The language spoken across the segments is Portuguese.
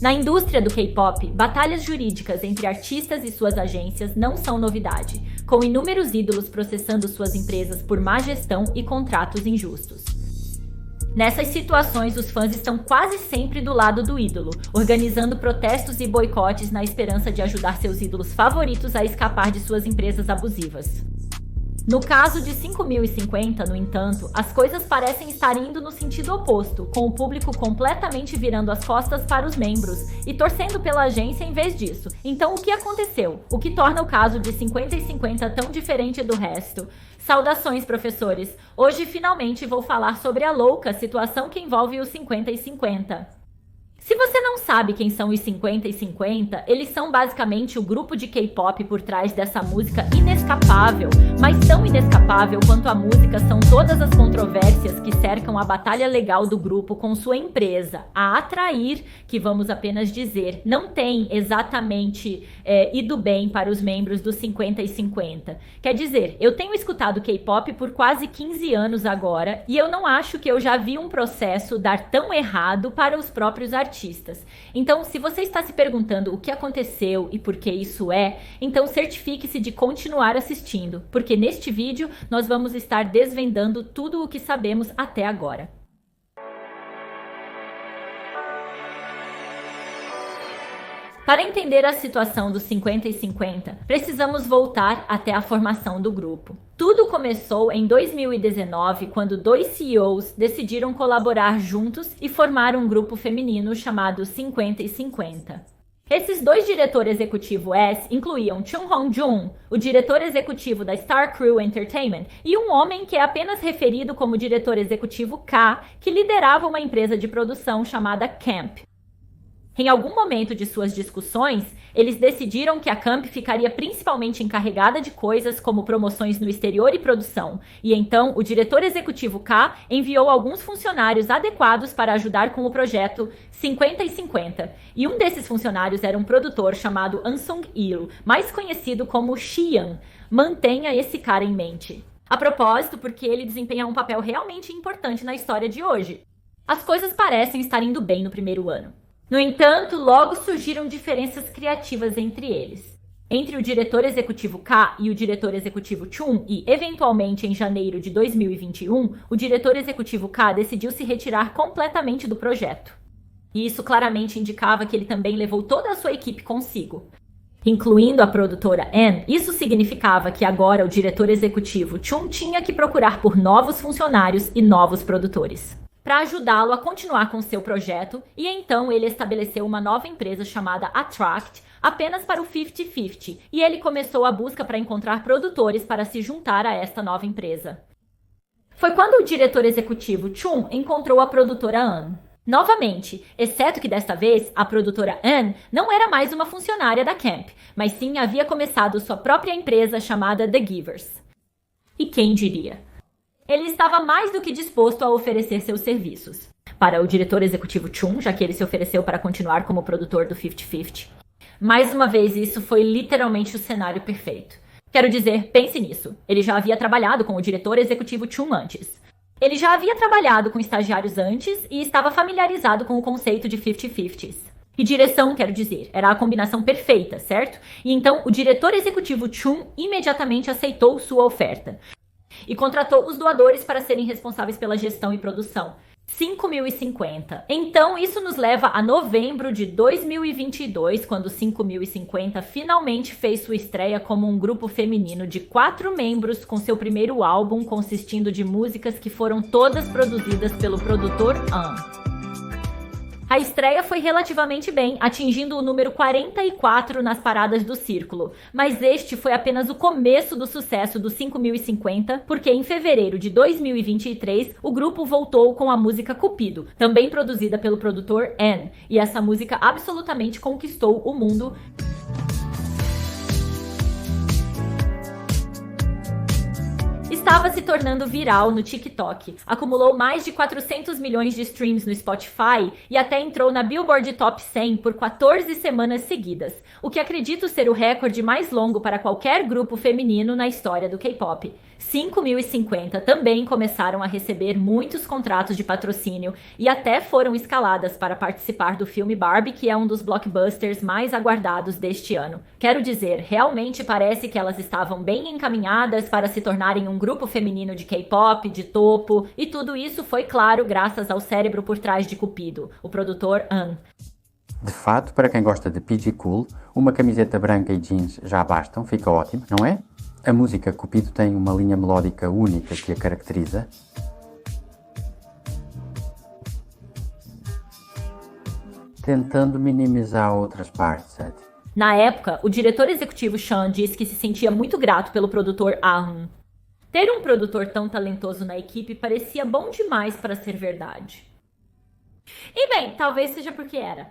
Na indústria do K-pop, batalhas jurídicas entre artistas e suas agências não são novidade, com inúmeros ídolos processando suas empresas por má gestão e contratos injustos. Nessas situações, os fãs estão quase sempre do lado do ídolo, organizando protestos e boicotes na esperança de ajudar seus ídolos favoritos a escapar de suas empresas abusivas. No caso de 5050, no entanto, as coisas parecem estar indo no sentido oposto, com o público completamente virando as costas para os membros e torcendo pela agência em vez disso. Então, o que aconteceu? O que torna o caso de 5050 tão diferente do resto? Saudações, professores! Hoje, finalmente, vou falar sobre a louca situação que envolve os 5050. Se você não sabe quem são os 5050, eles são basicamente o grupo de K-pop por trás dessa música inescapável, mas tão inescapável quanto a música são todas as controvérsias que cercam a batalha legal do grupo com sua empresa, a Atrair, que vamos apenas dizer, não tem exatamente ido bem para os membros dos 5050. Quer dizer, eu tenho escutado K-pop por quase 15 anos agora e eu não acho que eu já vi um processo dar tão errado para os próprios artistas. Então, se você está se perguntando o que aconteceu e por que isso então certifique-se de continuar assistindo, porque neste vídeo nós vamos estar desvendando tudo o que sabemos até agora. Para entender a situação dos 5050, precisamos voltar até a formação do grupo. Tudo começou em 2019, quando dois CEOs decidiram colaborar juntos e formar um grupo feminino chamado 5050. Esses dois diretores executivos incluíam Chung Hong-jun, o diretor executivo da Star Crew Entertainment, e um homem que é apenas referido como diretor executivo K, que liderava uma empresa de produção chamada Camp. Em algum momento de suas discussões, eles decidiram que a Camp ficaria principalmente encarregada de coisas como promoções no exterior e produção, e então o diretor executivo K enviou alguns funcionários adequados para ajudar com o projeto 5050, e um desses funcionários era um produtor chamado An Sung-il, mais conhecido como Xian. Mantenha esse cara em mente. A propósito, porque ele desempenha um papel realmente importante na história de hoje. As coisas parecem estar indo bem no primeiro ano. No entanto, logo surgiram diferenças criativas entre eles. Entre o diretor executivo K e o diretor executivo Chung, e eventualmente em janeiro de 2021, o diretor executivo K decidiu se retirar completamente do projeto. E isso claramente indicava que ele também levou toda a sua equipe consigo, incluindo a produtora N. Isso significava que agora o diretor executivo Chung tinha que procurar por novos funcionários e novos produtores para ajudá-lo a continuar com seu projeto, e então ele estabeleceu uma nova empresa chamada Attract, apenas para o 5050, e ele começou a busca para encontrar produtores para se juntar a esta nova empresa. Foi quando o diretor executivo Chung encontrou a produtora An. Novamente, exceto que desta vez, a produtora An não era mais uma funcionária da Camp, mas sim havia começado sua própria empresa chamada The Givers. E quem diria? Ele estava mais do que disposto a oferecer seus serviços para o diretor executivo Chung, já que ele se ofereceu para continuar como produtor do 5050. Mais uma vez, isso foi literalmente o cenário perfeito. Quero dizer, pense nisso. Ele já havia trabalhado com o diretor executivo Chung antes. Ele já havia trabalhado com estagiários antes e estava familiarizado com o conceito de 50-50s. E direção, quero dizer, era a combinação perfeita, certo? E então, o diretor executivo Chung imediatamente aceitou sua oferta e contratou os doadores para serem responsáveis pela gestão e produção. 5050. Então, isso nos leva a novembro de 2022, quando 5050 finalmente fez sua estreia como um grupo feminino de 4 membros com seu primeiro álbum consistindo de músicas que foram todas produzidas pelo produtor An. A estreia foi relativamente bem, atingindo o número 44 nas paradas do Círculo, mas este foi apenas o começo do sucesso do 5050, porque em fevereiro de 2023 o grupo voltou com a música Cupido, também produzida pelo produtor N, e essa música absolutamente conquistou o mundo. Estava se tornando viral no TikTok, acumulou mais de 400 milhões de streams no Spotify e até entrou na Billboard Top 100 por 14 semanas seguidas, o que acredito ser o recorde mais longo para qualquer grupo feminino na história do K-pop. 5.050 também começaram a receber muitos contratos de patrocínio e até foram escaladas para participar do filme Barbie, que é um dos blockbusters mais aguardados deste ano. Quero dizer, realmente parece que elas estavam bem encaminhadas para se tornarem um grupo feminino de K-pop, de topo, e tudo isso foi claro graças ao cérebro por trás de Cupido, o produtor An. De fato, para quem gosta de PG Cool, uma camiseta branca e jeans já bastam, fica ótimo, não é? A música Cupido tem uma linha melódica única que a caracteriza. Tentando minimizar outras partes, Ed. Na época, o diretor executivo Sean disse que se sentia muito grato pelo produtor Ahn. Ter um produtor tão talentoso na equipe parecia bom demais para ser verdade. E bem, talvez seja porque era.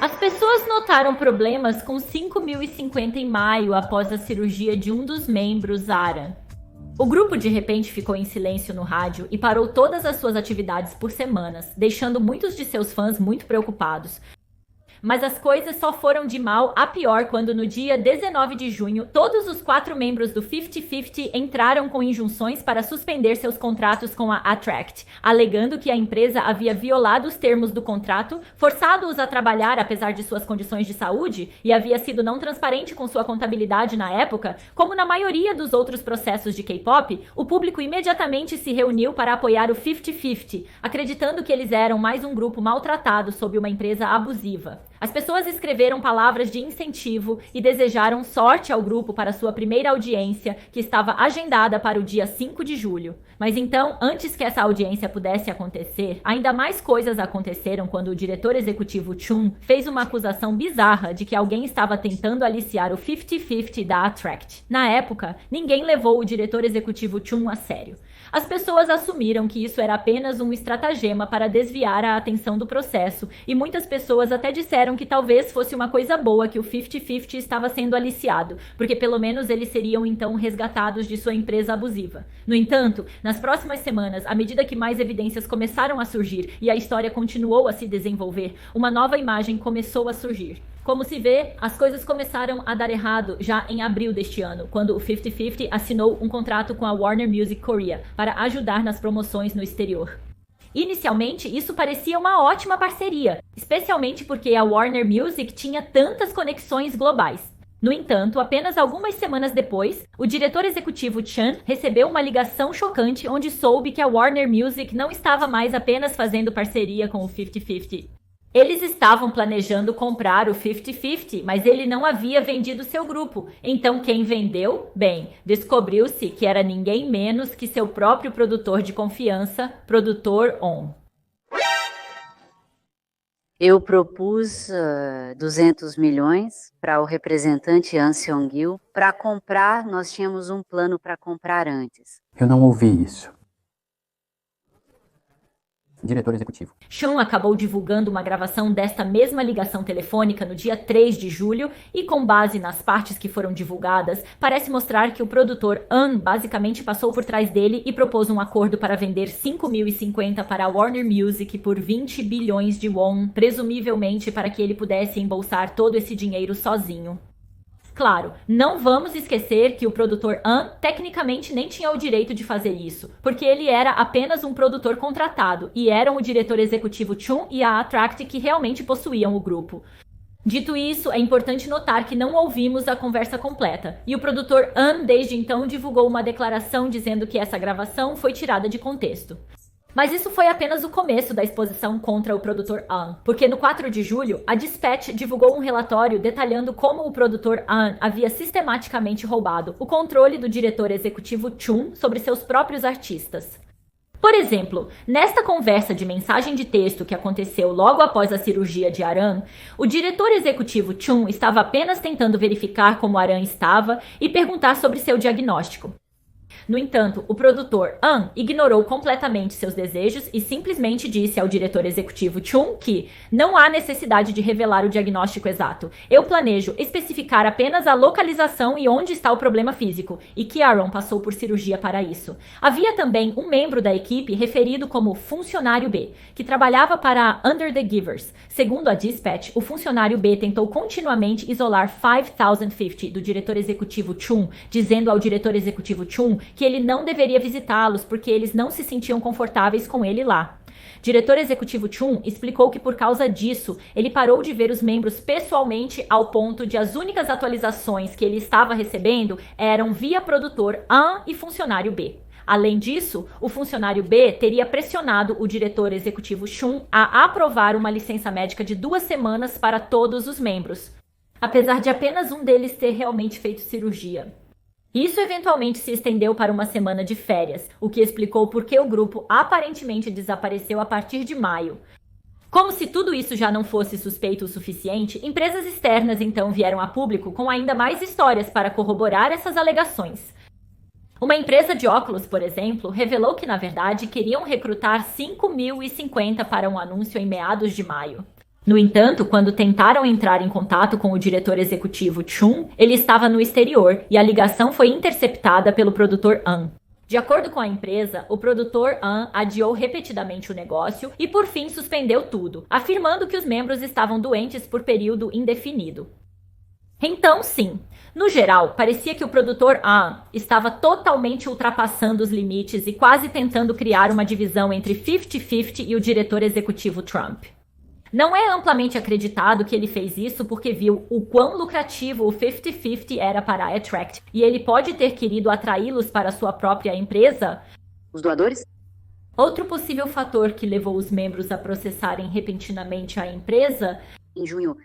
As pessoas notaram problemas com 5.050 em maio após a cirurgia de um dos membros, Aran. O grupo de repente ficou em silêncio no rádio e parou todas as suas atividades por semanas, deixando muitos de seus fãs muito preocupados. Mas as coisas só foram de mal a pior quando no dia 19 de junho, todos os 4 membros do 50-50 entraram com injunções para suspender seus contratos com a Attract, alegando que a empresa havia violado os termos do contrato, forçado-os a trabalhar apesar de suas condições de saúde e havia sido não transparente com sua contabilidade na época. Como na maioria dos outros processos de K-pop, o público imediatamente se reuniu para apoiar o 50-50, acreditando que eles eram mais um grupo maltratado sob uma empresa abusiva. As pessoas escreveram palavras de incentivo e desejaram sorte ao grupo para sua primeira audiência, que estava agendada para o dia 5 de julho. Mas então, antes que essa audiência pudesse acontecer, ainda mais coisas aconteceram quando o diretor executivo Chun fez uma acusação bizarra de que alguém estava tentando aliciar o 50-50 da Attract. Na época, ninguém levou o diretor executivo Chun a sério. As pessoas assumiram que isso era apenas um estratagema para desviar a atenção do processo, e muitas pessoas até disseram que talvez fosse uma coisa boa que o 50-50 estava sendo aliciado, porque pelo menos eles seriam então resgatados de sua empresa abusiva. No entanto, nas próximas semanas, à medida que mais evidências começaram a surgir e a história continuou a se desenvolver, uma nova imagem começou a surgir. Como se vê, as coisas começaram a dar errado já em abril deste ano, quando o 50-50 assinou um contrato com a Warner Music Korea para ajudar nas promoções no exterior. Inicialmente, isso parecia uma ótima parceria, especialmente porque a Warner Music tinha tantas conexões globais. No entanto, apenas algumas semanas depois, o diretor executivo Chan recebeu uma ligação chocante onde soube que a Warner Music não estava mais apenas fazendo parceria com o 50-50. Eles estavam planejando comprar o 50-50, mas ele não havia vendido seu grupo. Então quem vendeu? Bem, descobriu-se que era ninguém menos que seu próprio produtor de confiança, produtor On. Eu propus 200 milhões para o representante An Seong-gil para comprar. Nós tínhamos um plano para comprar antes. Eu não ouvi isso. Diretor executivo. Chun acabou divulgando uma gravação desta mesma ligação telefônica no dia 3 de julho e, com base nas partes que foram divulgadas, parece mostrar que o produtor An basicamente passou por trás dele e propôs um acordo para vender 5.050 para a Warner Music por 20 bilhões de won, presumivelmente para que ele pudesse embolsar todo esse dinheiro sozinho. Claro, não vamos esquecer que o produtor An tecnicamente nem tinha o direito de fazer isso, porque ele era apenas um produtor contratado e eram o diretor executivo Chun e a Attract que realmente possuíam o grupo. Dito isso, é importante notar que não ouvimos a conversa completa, e o produtor An desde então divulgou uma declaração dizendo que essa gravação foi tirada de contexto. Mas isso foi apenas o começo da exposição contra o produtor An, porque no 4 de julho, a Dispatch divulgou um relatório detalhando como o produtor An havia sistematicamente roubado o controle do diretor executivo Chun sobre seus próprios artistas. Por exemplo, nesta conversa de mensagem de texto que aconteceu logo após a cirurgia de Aran, o diretor executivo Chun estava apenas tentando verificar como Aran estava e perguntar sobre seu diagnóstico. No entanto, o produtor An ignorou completamente seus desejos e simplesmente disse ao diretor executivo Chung que não há necessidade de revelar o diagnóstico exato. Eu planejo especificar apenas a localização e onde está o problema físico, e que Aaron passou por cirurgia para isso. Havia também um membro da equipe referido como funcionário B, que trabalhava para Under the Givers. Segundo a Dispatch, o funcionário B tentou continuamente isolar 5050 do diretor executivo Chung, dizendo ao diretor executivo Chung que ele não deveria visitá-los porque eles não se sentiam confortáveis com ele lá. Diretor executivo Chung explicou que por causa disso, ele parou de ver os membros pessoalmente ao ponto de as únicas atualizações que ele estava recebendo eram via produtor An e funcionário B. Além disso, o funcionário B teria pressionado o diretor executivo Chung a aprovar uma licença médica de 2 semanas para todos os membros, apesar de apenas um deles ter realmente feito cirurgia. Isso eventualmente se estendeu para uma semana de férias, o que explicou por que o grupo aparentemente desapareceu a partir de maio. Como se tudo isso já não fosse suspeito o suficiente, empresas externas então vieram a público com ainda mais histórias para corroborar essas alegações. Uma empresa de óculos, por exemplo, revelou que na verdade queriam recrutar 5.050 para um anúncio em meados de maio. No entanto, quando tentaram entrar em contato com o diretor executivo Chung, ele estava no exterior e a ligação foi interceptada pelo produtor An. De acordo com a empresa, o produtor An adiou repetidamente o negócio e por fim suspendeu tudo, afirmando que os membros estavam doentes por período indefinido. Então, sim, no geral, parecia que o produtor An estava totalmente ultrapassando os limites e quase tentando criar uma divisão entre 50-50 e o diretor executivo Trump. Não é amplamente acreditado que ele fez isso porque viu o quão lucrativo o 50-50 era para a Attract e ele pode ter querido atraí-los para sua própria empresa. Os doadores? Outro possível fator que levou os membros a processarem repentinamente a empresa, em junho.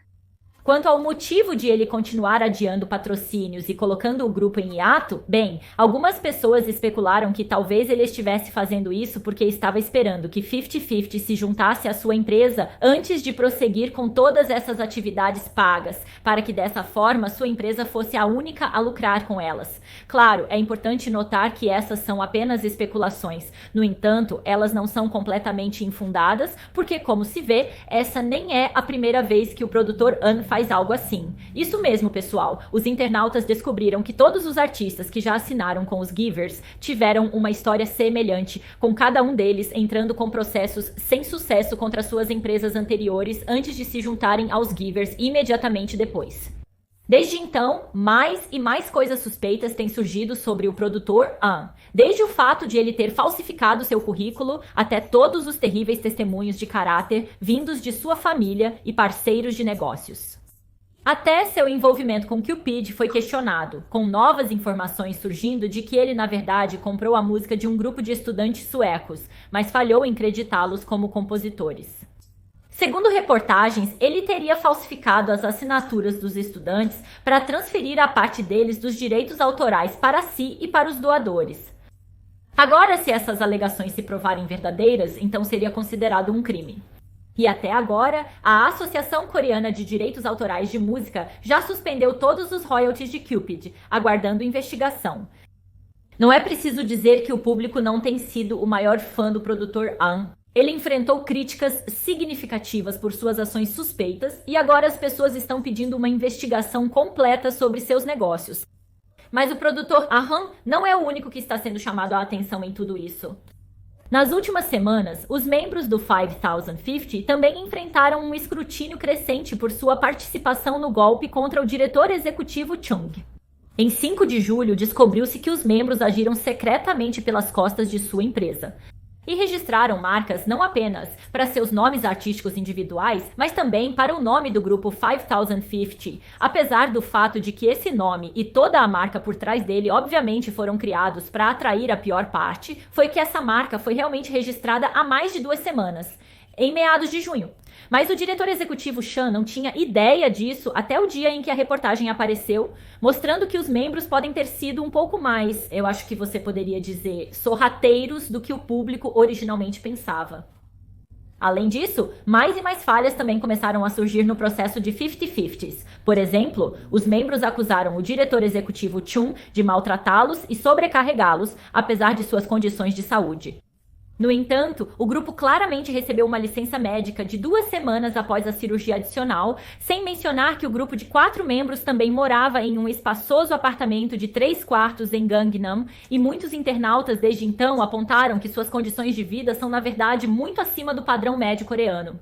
Quanto ao motivo de ele continuar adiando patrocínios e colocando o grupo em hiato, bem, algumas pessoas especularam que talvez ele estivesse fazendo isso porque estava esperando que 50-50 se juntasse à sua empresa antes de prosseguir com todas essas atividades pagas, para que dessa forma sua empresa fosse a única a lucrar com elas. Claro, é importante notar que essas são apenas especulações. No entanto, elas não são completamente infundadas, porque, como se vê, essa nem é a primeira vez que o produtor An faz algo assim. Isso mesmo, pessoal. Os internautas descobriram que todos os artistas que já assinaram com os Givers tiveram uma história semelhante, com cada um deles entrando com processos sem sucesso contra suas empresas anteriores antes de se juntarem aos Givers imediatamente depois. Desde então, mais e mais coisas suspeitas têm surgido sobre o produtor An, desde o fato de ele ter falsificado seu currículo até todos os terríveis testemunhos de caráter vindos de sua família e parceiros de negócios. Até seu envolvimento com Cupid foi questionado, com novas informações surgindo de que ele, na verdade, comprou a música de um grupo de estudantes suecos, mas falhou em creditá-los como compositores. Segundo reportagens, ele teria falsificado as assinaturas dos estudantes para transferir a parte deles dos direitos autorais para si e para os doadores. Agora, se essas alegações se provarem verdadeiras, então seria considerado um crime. E até agora, a Associação Coreana de Direitos Autorais de Música já suspendeu todos os royalties de Cupid, aguardando investigação. Não é preciso dizer que o público não tem sido o maior fã do produtor An. Ele enfrentou críticas significativas por suas ações suspeitas e agora as pessoas estão pedindo uma investigação completa sobre seus negócios. Mas o produtor Ahn não é o único que está sendo chamado a atenção em tudo isso. Nas últimas semanas, os membros do 5050 também enfrentaram um escrutínio crescente por sua participação no golpe contra o diretor executivo Chung. Em 5 de julho, descobriu-se que os membros agiram secretamente pelas costas de sua empresa e registraram marcas não apenas para seus nomes artísticos individuais, mas também para o nome do grupo 5050, apesar do fato de que esse nome e toda a marca por trás dele obviamente foram criados para atrair a pior parte, foi que essa marca foi realmente registrada há mais de 2 semanas, em meados de junho. Mas o diretor executivo Chan não tinha ideia disso até o dia em que a reportagem apareceu, mostrando que os membros podem ter sido um pouco mais, eu acho que você poderia dizer, sorrateiros do que o público originalmente pensava. Além disso, mais e mais falhas também começaram a surgir no processo de 50-50s. Por exemplo, os membros acusaram o diretor executivo Chung de maltratá-los e sobrecarregá-los, apesar de suas condições de saúde. No entanto, o grupo claramente recebeu uma licença médica de 2 semanas após a cirurgia adicional, sem mencionar que o grupo de 4 membros também morava em um espaçoso apartamento de 3 quartos em Gangnam, e muitos internautas desde então apontaram que suas condições de vida são na verdade muito acima do padrão médio coreano.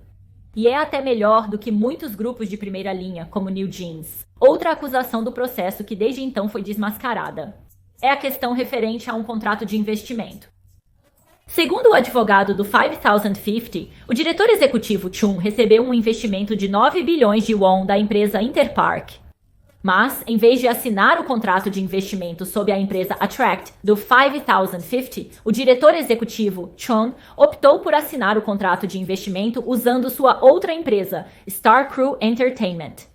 E é até melhor do que muitos grupos de primeira linha, como New Jeans. Outra acusação do processo que desde então foi desmascarada é a questão referente a um contrato de investimento. Segundo o advogado do 5050, o diretor executivo Chung recebeu um investimento de 9 bilhões de won da empresa Interpark. Mas, em vez de assinar o contrato de investimento sob a empresa Attract do 5050, o diretor executivo Chung optou por assinar o contrato de investimento usando sua outra empresa, Star Crew Entertainment.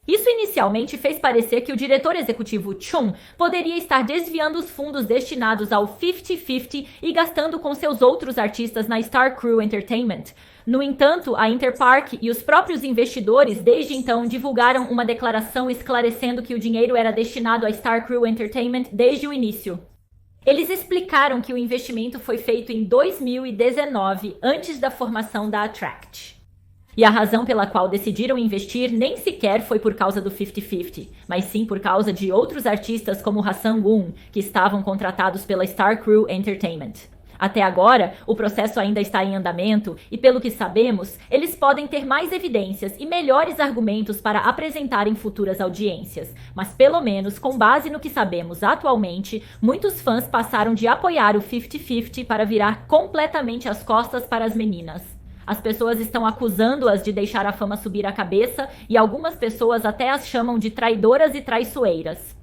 Isso inicialmente fez parecer que o diretor executivo Chung poderia estar desviando os fundos destinados ao 50-50 e gastando com seus outros artistas na Star Crew Entertainment. No entanto, a Interpark e os próprios investidores desde então divulgaram uma declaração esclarecendo que o dinheiro era destinado à Star Crew Entertainment desde o início. Eles explicaram que o investimento foi feito em 2019, antes da formação da Attract. E a razão pela qual decidiram investir nem sequer foi por causa do 50-50, mas sim por causa de outros artistas como Ha Sang-won, que estavam contratados pela Star Crew Entertainment. Até agora, o processo ainda está em andamento e, pelo que sabemos, eles podem ter mais evidências e melhores argumentos para apresentar em futuras audiências. Mas, pelo menos, com base no que sabemos atualmente, muitos fãs passaram de apoiar o 50-50 para virar completamente as costas para as meninas. As pessoas estão acusando-as de deixar a fama subir a cabeça e algumas pessoas até as chamam de traidoras e traiçoeiras.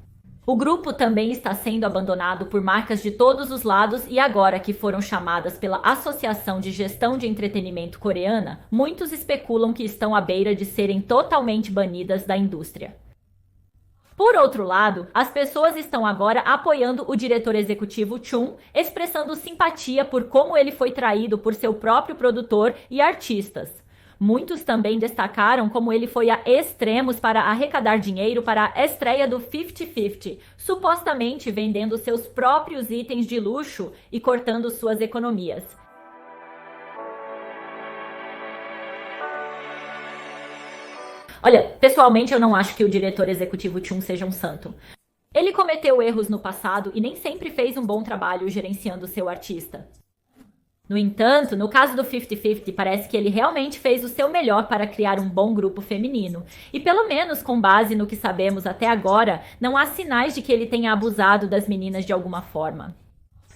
O grupo também está sendo abandonado por marcas de todos os lados e agora que foram chamadas pela Associação de Gestão de Entretenimento Coreana, muitos especulam que estão à beira de serem totalmente banidas da indústria. Por outro lado, as pessoas estão agora apoiando o diretor executivo Chung, expressando simpatia por como ele foi traído por seu próprio produtor e artistas. Muitos também destacaram como ele foi a extremos para arrecadar dinheiro para a estreia do 50-50, supostamente vendendo seus próprios itens de luxo e cortando suas economias. Olha, pessoalmente eu não acho que o diretor executivo Chung seja um santo. Ele cometeu erros no passado e nem sempre fez um bom trabalho gerenciando seu artista. No entanto, no caso do 50-50, parece que ele realmente fez o seu melhor para criar um bom grupo feminino. E pelo menos com base no que sabemos até agora, não há sinais de que ele tenha abusado das meninas de alguma forma.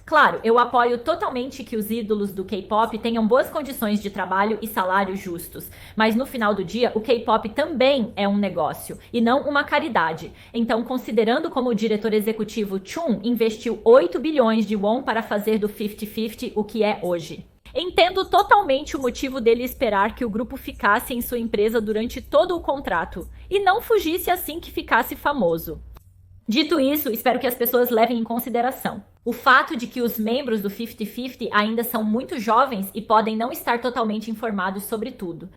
Claro, eu apoio totalmente que os ídolos do K-pop tenham boas condições de trabalho e salários justos, mas no final do dia o K-pop também é um negócio e não uma caridade. Então, considerando como o diretor executivo Chung investiu 8 bilhões de won para fazer do 50-50 o que é hoje. Entendo totalmente o motivo dele esperar que o grupo ficasse em sua empresa durante todo o contrato e não fugisse assim que ficasse famoso. Dito isso, espero que as pessoas levem em consideração o fato de que os membros do 50-50 ainda são muito jovens e podem não estar totalmente informados sobre tudo.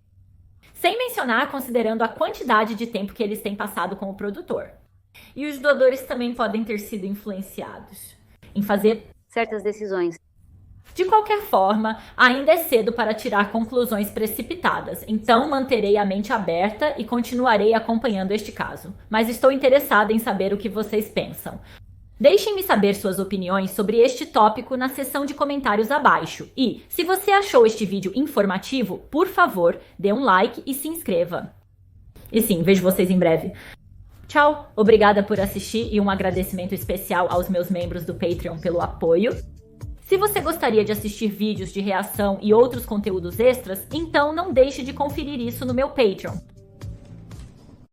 Sem mencionar considerando a quantidade de tempo que eles têm passado com o produtor. E os doadores também podem ter sido influenciados em fazer certas decisões. De qualquer forma, ainda é cedo para tirar conclusões precipitadas, então manterei a mente aberta e continuarei acompanhando este caso. Mas estou interessada em saber o que vocês pensam. Deixem-me saber suas opiniões sobre este tópico na seção de comentários abaixo. E, se você achou este vídeo informativo, por favor, dê um like e se inscreva. E sim, vejo vocês em breve. Tchau, obrigada por assistir e um agradecimento especial aos meus membros do Patreon pelo apoio. Se você gostaria de assistir vídeos de reação e outros conteúdos extras, então não deixe de conferir isso no meu Patreon.